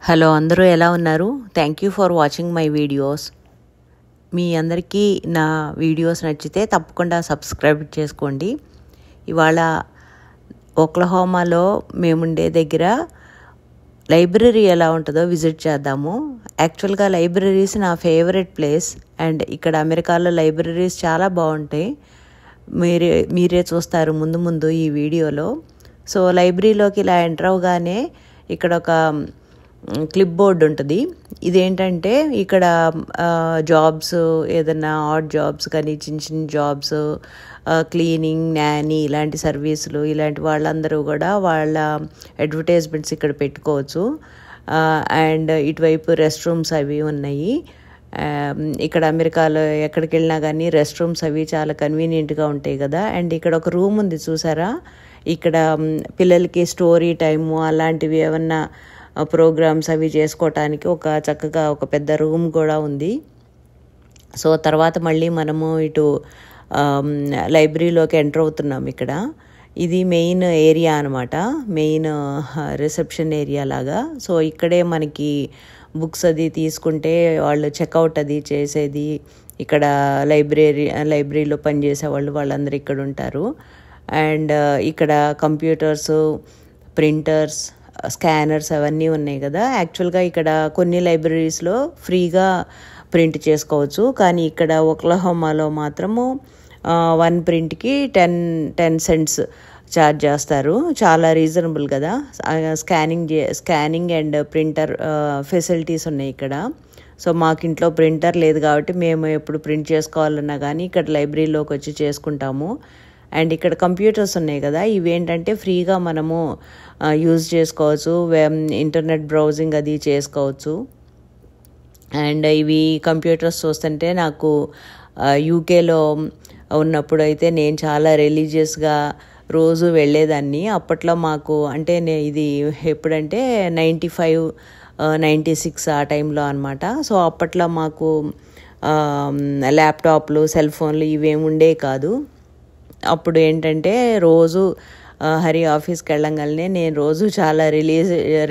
Hello అందరూ ఎలా ఉన్నారు? Thank you for watching my videos. మీ అందరికీ నా వీడియోస్ నచ్చితే తప్పకుండా సబ్స్క్రైబ్ చేసుకోండి. ఇవాళ ఓక్లహోమాలో మేముండే దగ్గర లైబ్రరీ ఎలా ఉంటుందో విజిట్ చేద్దాము. యాక్చువల్గా లైబ్రరీస్ నా ఫేవరెట్ ప్లేస్ అండ్ ఇక్కడ అమెరికాలో లైబ్రరీస్ చాలా బాగుంటాయి. మీరే చూస్తారు ముందు ముందు ఈ వీడియోలో. సో లైబ్రరీలోకి ఇలా ఎంటర్ అవగానే ఇక్కడ ఒక క్లిప్ బోర్డ్ ఉంటుంది. ఇదేంటంటే ఇక్కడ జాబ్స్, ఏదైనా ఆడ్ జాబ్స్ కానీ చిన్న చిన్న జాబ్స్, క్లీనింగ్, నానీ ఇలాంటి సర్వీసులు, ఇలాంటి వాళ్ళందరూ కూడా వాళ్ళ అడ్వర్టైజ్మెంట్స్ ఇక్కడ పెట్టుకోవచ్చు. అండ్ ఇటువైపు రెస్ట్ రూమ్స్ అవి ఉన్నాయి. ఇక్కడ అమెరికాలో ఎక్కడికి వెళ్ళినా కానీ రెస్ట్ రూమ్స్ అవి చాలా కన్వీనియంట్గా ఉంటాయి కదా. అండ్ ఇక్కడ ఒక రూమ్ ఉంది చూసారా, ఇక్కడ పిల్లలకి స్టోరీ టైము అలాంటివి ఏమన్నా ప్రోగ్రామ్స్ అవి చేసుకోవటానికి చక్కగా ఒక పెద్ద రూమ్ కూడా ఉంది. సో తర్వాత మళ్ళీ మనము ఇటు లైబ్రరీలోకి ఎంటర్ అవుతున్నాం. ఇక్కడ ఇది మెయిన్ ఏరియా అనమాట, మెయిన్ రిసెప్షన్ ఏరియా లాగా. సో ఇక్కడే మనకి బుక్స్ అది తీసుకుంటే వాళ్ళు చెక్అవుట్ అది చేసేది, ఇక్కడ లైబ్రరీలో పనిచేసే వాళ్ళందరూ ఇక్కడ ఉంటారు. అండ్ ఇక్కడ కంప్యూటర్స్, ప్రింటర్స్, స్కానర్స్ అవన్నీ ఉన్నాయి కదా. యాక్చువల్గా ఇక్కడ కొన్ని లైబ్రరీస్లో ఫ్రీగా ప్రింట్ చేసుకోవచ్చు, కానీ ఇక్కడ ఓక్లహోమాలో మాత్రము 1 ప్రింట్కి 10 సెంట్స్ ఛార్జ్ చేస్తారు. చాలా రీజనబుల్ కదా. స్కానింగ్ అండ్ ప్రింటర్ ఫెసిలిటీస్ ఉన్నాయి ఇక్కడ. సో మాకు ఇంట్లో ప్రింటర్ లేదు కాబట్టి మేము ఎప్పుడు ప్రింట్ చేసుకోవాలన్నా కానీ ఇక్కడ లైబ్రరీలోకి వచ్చి చేసుకుంటాము. అండ్ ఇక్కడ కంప్యూటర్స్ ఉన్నాయి కదా, ఇవేంటంటే ఫ్రీగా మనము యూజ్ చేసుకోవచ్చు, ఇంటర్నెట్ బ్రౌజింగ్ అది చేసుకోవచ్చు. అండ్ ఇవి కంప్యూటర్స్ చూస్తుంటే నాకు యూకేలో ఉన్నప్పుడు అయితే నేను చాలా రిలీజియస్గా రోజు వెళ్ళేదాన్ని. అప్పట్లో మాకు అంటే ఇది ఎప్పుడంటే 95, 96 ఆ టైంలో అనమాట. సో అప్పట్లో మాకు ల్యాప్టాప్లు, సెల్ ఫోన్లు ఇవేమి ఉండే కాదు. అప్పుడు ఏంటంటే రోజు హరి ఆఫీస్కి వెళ్ళంగానే నేను రోజు చాలా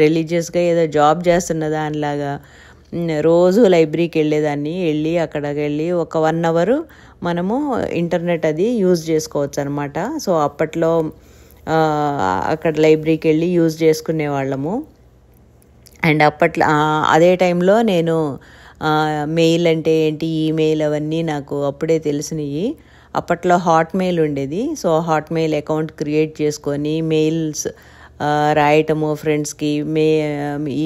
రిలీజియస్గా ఏదో జాబ్ చేస్తున్న దానిలాగా రోజు లైబ్రరీకి వెళ్ళేదాన్ని. అక్కడికి వెళ్ళి ఒక 1 అవర్ మనము ఇంటర్నెట్ అది యూజ్ చేసుకోవచ్చు అనమాట. సో అప్పట్లో అక్కడ లైబ్రరీకి వెళ్ళి యూజ్ చేసుకునే వాళ్ళము. అండ్ అప్పట్లో అదే టైంలో నేను మెయిల్ అంటే ఏంటి, ఈమెయిల్ అవన్నీ నాకు అప్పుడే తెలిసినవి. అప్పట్లో హాట్మెయిల్ ఉండేది. సో హాట్మెయిల్ అకౌంట్ క్రియేట్ చేసుకొని మెయిల్స్ రాయటము, ఫ్రెండ్స్కి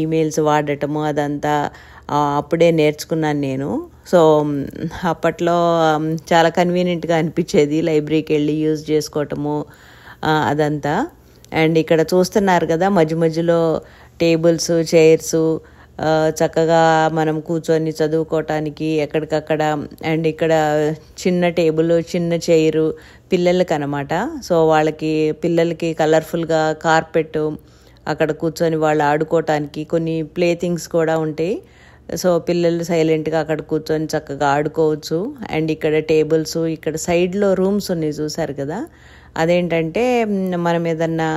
ఈమెయిల్స్ వాడటము, అదంతా అప్పుడే నేర్చుకున్నాను నేను. సో అప్పట్లో చాలా కన్వీనియంట్గా అనిపించేది లైబ్రరీకి వెళ్ళి యూజ్ చేసుకోవటము అదంతా. అండ్ ఇక్కడ చూస్తున్నారు కదా మధ్య మధ్యలో టేబుల్స్, చైర్స్, చక్కగా మనం కూర్చొని చదువుకోవటానికి ఎక్కడికక్కడ. అండ్ ఇక్కడ చిన్న టేబుల్, చిన్న చైరు పిల్లలకి అనమాట. సో పిల్లలకి కలర్ఫుల్గా కార్పెట్, అక్కడ కూర్చొని వాళ్ళు ఆడుకోవటానికి కొన్ని ప్లే థింగ్స్ కూడా ఉంటాయి. సో పిల్లలు సైలెంట్గా అక్కడ కూర్చొని చక్కగా ఆడుకోవచ్చు. అండ్ ఇక్కడ టేబుల్స్, ఇక్కడ సైడ్లో రూమ్స్ ఉన్నాయి చూసారు కదా. అదేంటంటే మనం ఏదన్నా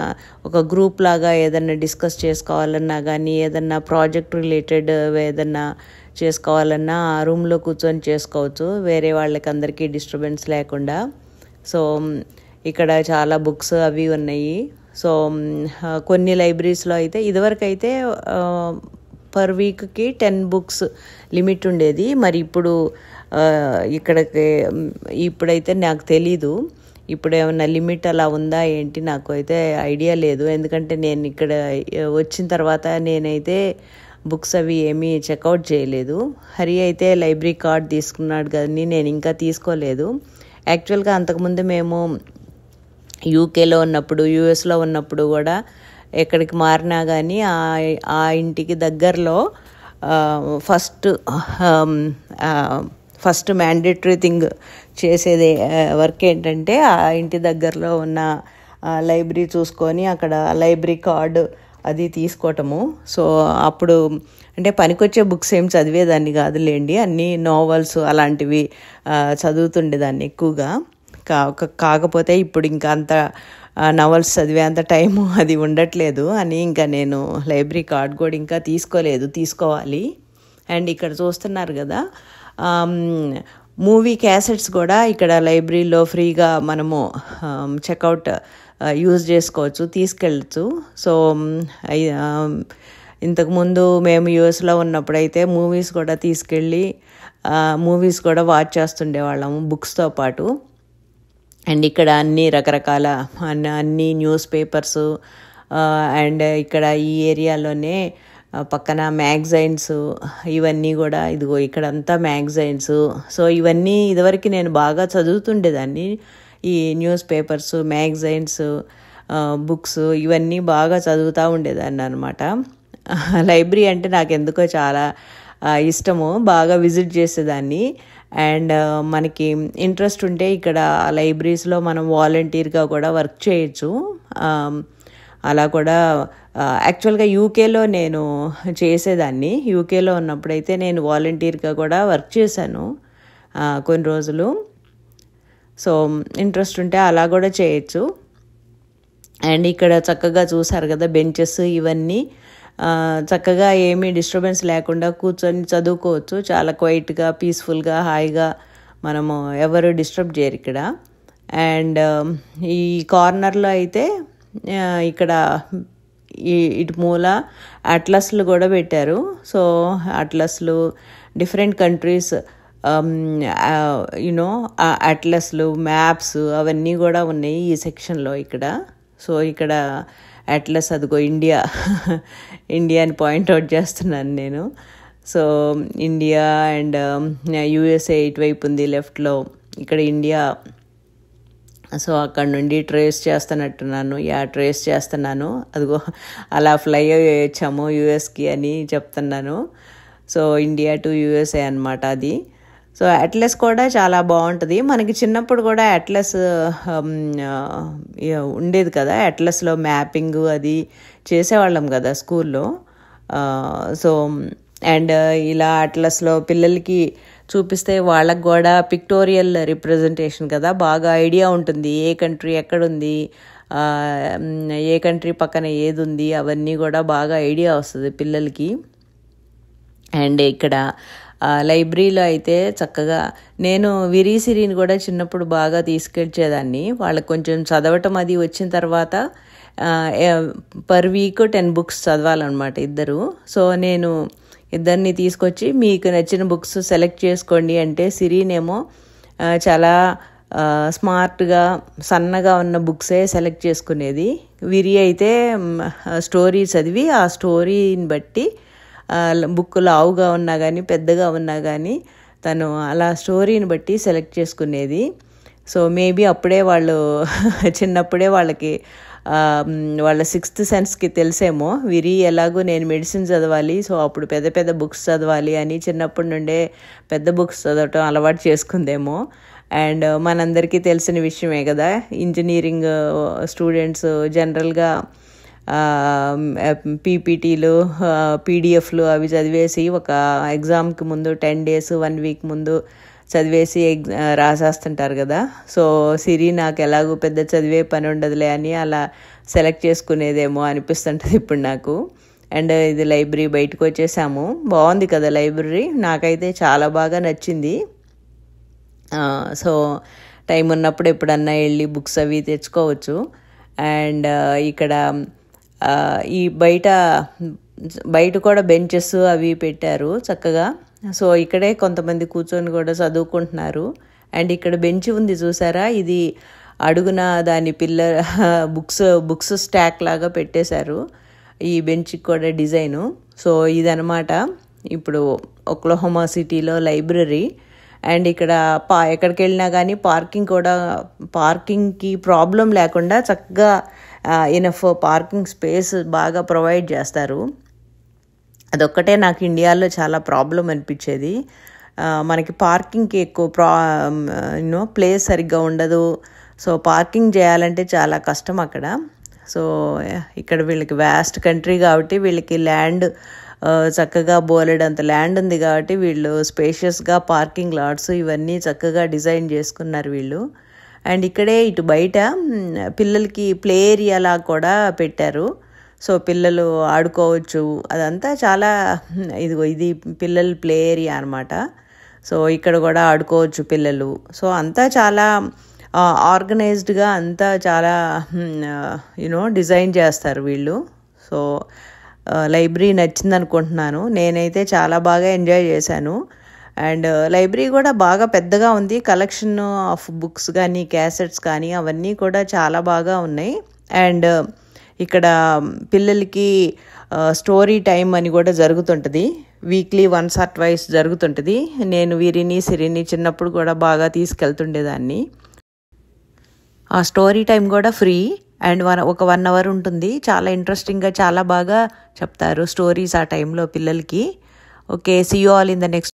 ఒక గ్రూప్ లాగా ఏదన్నా డిస్కస్ చేసుకోవాలన్నా కానీ, ఏదన్నా ప్రాజెక్ట్ రిలేటెడ్ ఏదన్నా చేసుకోవాలన్నా ఆ రూమ్లో కూర్చొని చేసుకోవచ్చు, వేరే వాళ్ళకి అందరికీ డిస్టర్బెన్స్ లేకుండా. సో ఇక్కడ చాలా బుక్స్ అవి ఉన్నాయి. సో కొన్ని లైబ్రరీస్లో అయితే ఇదివరకు అయితే పర్ వీక్కి 10 బుక్స్ లిమిట్ ఉండేది. మరి ఇప్పుడైతే నాకు తెలీదు ఇప్పుడు ఏమన్నా లిమిట్ అలా ఉందా ఏంటి, నాకు అయితే ఐడియా లేదు. ఎందుకంటే నేను ఇక్కడ వచ్చిన తర్వాత నేనైతే బుక్స్ అవి ఏమీ చెక్అవుట్ చేయలేదు. హరి అయితే లైబ్రరీ కార్డ్ తీసుకున్నాడు కానీ నేను ఇంకా తీసుకోలేదు. యాక్చువల్గా అంతకుముందు మేము యూకేలో ఉన్నప్పుడు, యూఎస్లో ఉన్నప్పుడు కూడా ఎక్కడికి మారినా కానీ ఆ ఇంటికి దగ్గరలో ఫస్ట్ మ్యాండేటరీ థింగ్ చేసేది వర్క్ ఏంటంటే ఆ ఇంటి దగ్గరలో ఉన్న లైబ్రరీ చూసుకొని అక్కడ లైబ్రరీ కార్డు అది తీసుకోవటము. సో అప్పుడు అంటే పనికొచ్చే బుక్స్ ఏం చదివేదాన్ని కాదులేండి, అన్నీ నోవెల్స్ అలాంటివి చదువుతుండేదాన్ని ఎక్కువగా. కాకపోతే ఇప్పుడు ఇంకా అంత నవల్స్ చదివేంత టైము అది ఉండట్లేదు అని ఇంకా నేను లైబ్రరీ కార్డ్ కూడా ఇంకా తీసుకోవాలి. అండ్ ఇక్కడ చూస్తున్నారు కదా, మూవీ క్యాసెట్స్ కూడా ఇక్కడ లైబ్రరీలో ఫ్రీగా మనము చెక్అవుట్ యూజ్ చేసుకోవచ్చు, తీసుకెళ్ళచ్చు. సో ఇంతకుముందు మేము యూఎస్లో ఉన్నప్పుడైతే మూవీస్ కూడా తీసుకెళ్ళి మూవీస్ కూడా వాచ్ చేస్తుండేవాళ్ళము బుక్స్తో పాటు. అండ్ ఇక్కడ అన్ని రకరకాల అన్ని న్యూస్ పేపర్సు, అండ్ ఇక్కడ ఈ ఏరియాలోనే పక్కన మ్యాగజైన్స్ ఇవన్నీ కూడా ఇదిగో ఇక్కడంతా మ్యాగజైన్స్. సో ఇవన్నీ ఇదివరకు నేను బాగా చదువుతుండేదాన్ని, ఈ న్యూస్ పేపర్స్, మ్యాగజైన్స్, బుక్స్ ఇవన్నీ బాగా చదువుతూ ఉండేదాన్ని అనమాట. లైబ్రరీ అంటే నాకు ఎందుకో చాలా ఇష్టము, బాగా విజిట్ చేసేదాన్ని. అండ్ మనకి ఇంట్రెస్ట్ ఉంటే ఇక్కడ లైబ్రరీస్లో మనం వాలంటీర్గా కూడా వర్క్ చేయొచ్చు. అలా కూడా యాక్చువల్గా యూకేలో నేను చేసేదాన్ని. యూకేలో ఉన్నప్పుడైతే నేను వాలంటీర్గా కూడా వర్క్ చేశాను కొన్ని రోజులు. సో ఇంట్రెస్ట్ ఉంటే అలా కూడా చేయొచ్చు. అండ్ ఇక్కడ చక్కగా చూసారు కదా బెంచెస్ ఇవన్నీ, చక్కగా ఏమీ డిస్టర్బెన్స్ లేకుండా కూర్చొని చదువుకోవచ్చు. చాలా క్వైట్గా, పీస్ఫుల్గా, హాయిగా మనము ఎవరు డిస్టర్బ్ చేయరు ఇక్కడ. అండ్ ఈ కార్నర్లో అయితే ఇక్కడ ఇటు మూల అట్లస్లు కూడా పెట్టారు. సో అట్లస్లు డిఫరెంట్ కంట్రీస్ అట్లస్లు, మ్యాప్స్ అవన్నీ కూడా ఉన్నాయి ఈ సెక్షన్లో ఇక్కడ. సో ఇక్కడ అట్లస్ అదిగో ఇండియాని పాయింట్అవుట్ చేస్తున్నాను నేను. సో ఇండియా అండ్ యూఎస్ఏ ఇటువైపు ఉంది లెఫ్ట్లో, ఇక్కడ ఇండియా. సో అక్కడ నుండి ట్రేస్ చేస్తున్నాను. అదిగో అలా ఫ్లై వచ్చాము యూఎస్కి అని చెప్తున్నాను. సో ఇండియా టు యూఎస్ఏ అనమాట అది. సో అట్లస్ కూడా చాలా బాగుంటుంది. మనకి చిన్నప్పుడు కూడా అట్లస్ ఉండేది కదా, అట్లస్లో మ్యాపింగ్ అది చేసేవాళ్ళం కదా స్కూల్లో. సో అండ్ ఇలా అట్లస్లో పిల్లలకి చూపిస్తే వాళ్ళకు కూడా పిక్టోరియల్ రిప్రజెంటేషన్ కదా, బాగా ఐడియా ఉంటుంది. ఏ కంట్రీ ఎక్కడుంది, ఏ కంట్రీ పక్కన ఏది ఉంది, అవన్నీ కూడా బాగా ఐడియా వస్తుంది పిల్లలకి. అండ్ ఇక్కడ లైబ్రరీలో అయితే చక్కగా నేను విరీసిరిని కూడా చిన్నప్పుడు బాగా తీసుకెళ్ళేదాన్ని. వాళ్ళకి కొంచెం చదవటం అది వచ్చిన తర్వాత పర్ వీక్ 10 books చదవాలన్నమాట ఇద్దరు. సో నేను ఇద్దరిని తీసుకొచ్చి మీకు నచ్చిన బుక్స్ సెలెక్ట్ చేసుకోండి అంటే సిరీనేమో చాలా స్మార్ట్గా సన్నగా ఉన్న బుక్సే సెలెక్ట్ చేసుకునేది. విరి అయితే స్టోరీ చదివి ఆ స్టోరీని బట్టి బుక్ లావుగా ఉన్నా కానీ పెద్దగా ఉన్నా కానీ తను అలా స్టోరీని బట్టి సెలెక్ట్ చేసుకునేది. సో మేబీ అప్పుడే వాళ్ళు చిన్నప్పుడే వాళ్ళకి వాళ్ళ 6th సెన్స్కి తెలిసేమో విరి ఎలాగో నేను మెడిసిన్ చదవాలి, సో అప్పుడు పెద్ద పెద్ద బుక్స్ చదవాలి అని చిన్నప్పటి నుండే పెద్ద బుక్స్ చదవటం అలవాటు చేసుకుందేమో. అండ్ మనందరికీ తెలిసిన విషయమే కదా, ఇంజనీరింగ్ స్టూడెంట్స్ జనరల్గా పీపీటీలు, పీడిఎఫ్లు అవి చదివేసి ఒక ఎగ్జామ్కి ముందు 10 days 1 week ముందు చదివేసి రాసేస్తుంటారు కదా. సో సిరి నాకు ఎలాగో పెద్ద చదివే పని ఉండదులే అని అలా సెలెక్ట్ చేసుకునేదేమో అనిపిస్తుంటుంది ఇప్పుడు నాకు. అండ్ ఇది లైబ్రరీ బయటకు వచ్చేసాము. బాగుంది కదా లైబ్రరీ, నాకైతే చాలా బాగా నచ్చింది. సో టైం ఉన్నప్పుడు ఎప్పుడన్నా వెళ్ళి బుక్స్ అవి తెచ్చుకోవచ్చు. అండ్ ఇక్కడ ఈ బయట కూడా బెంచెస్ అవి పెట్టారు చక్కగా. సో ఇక్కడే కొంతమంది కూర్చొని కూడా చదువుకుంటున్నారు. అండ్ ఇక్కడ బెంచ్ ఉంది చూసారా, ఇది అడుగున దాని పిల్లర్ బుక్స్ స్టాక్ లాగా పెట్టేశారు ఈ బెంచ్కి కూడా డిజైను. సో ఇదనమాట ఇప్పుడు ఒక్లహోమా సిటీలో లైబ్రరీ. అండ్ ఇక్కడ ఎక్కడికి వెళ్ళినా కానీ పార్కింగ్కి ప్రాబ్లం లేకుండా చక్కగా ఇనఫ్ పార్కింగ్ స్పేస్ బాగా ప్రొవైడ్ చేస్తారు. అదొక్కటే నాకు ఇండియాలో చాలా ప్రాబ్లం అనిపించేది. మనకి పార్కింగ్కి ఎక్కువ ప్లేస్ సరిగ్గా ఉండదు. సో పార్కింగ్ చేయాలంటే చాలా కష్టం అక్కడ. సో ఇక్కడ వీళ్ళకి వ్యాస్ట్ కంట్రీ కాబట్టి వీళ్ళకి ల్యాండ్ చక్కగా బోలెడంత ల్యాండ్ ఉంది కాబట్టి వీళ్ళు స్పేషియస్గా పార్కింగ్ లాట్స్ ఇవన్నీ చక్కగా డిజైన్ చేసుకున్నారు వీళ్ళు. అండ్ ఇక్కడే ఇటు బయట పిల్లలకి ప్లే ఏరియాలా కూడా పెట్టారు. సో పిల్లలు ఆడుకోవచ్చు. అదంతా చాలా ఇది పిల్లల ప్లే ఏరియా అనమాట. సో ఇక్కడ కూడా ఆడుకోవచ్చు పిల్లలు. సో అంతా చాలా ఆర్గనైజ్డ్గా అంతా చాలా డిజైన్ చేస్తారు వీళ్ళు. సో లైబ్రరీ నచ్చింది అనుకుంటున్నాను. నేనైతే చాలా బాగా ఎంజాయ్ చేశాను. అండ్ లైబ్రరీ కూడా బాగా పెద్దగా ఉంది. కలెక్షన్ ఆఫ్ బుక్స్ కానీ క్యాసెట్స్ కానీ అవన్నీ కూడా చాలా బాగా ఉన్నాయి. అండ్ ఇక్కడ పిల్లలకి స్టోరీ టైం అని కూడా జరుగుతుంటుంది. వీక్లీ వన్స్ ఆర్ ట్వైస్ జరుగుతుంటుంది. నేను వీరిని సిరిని చిన్నప్పుడు కూడా బాగా తీసుకెళ్తుండేదాన్ని. ఆ స్టోరీ టైం కూడా ఫ్రీ అండ్ ఒక 1 hour ఉంటుంది. చాలా ఇంట్రెస్టింగ్గా చాలా బాగా చెప్తారు స్టోరీస్ ఆ టైంలో పిల్లలకి. Okay, see you all in the next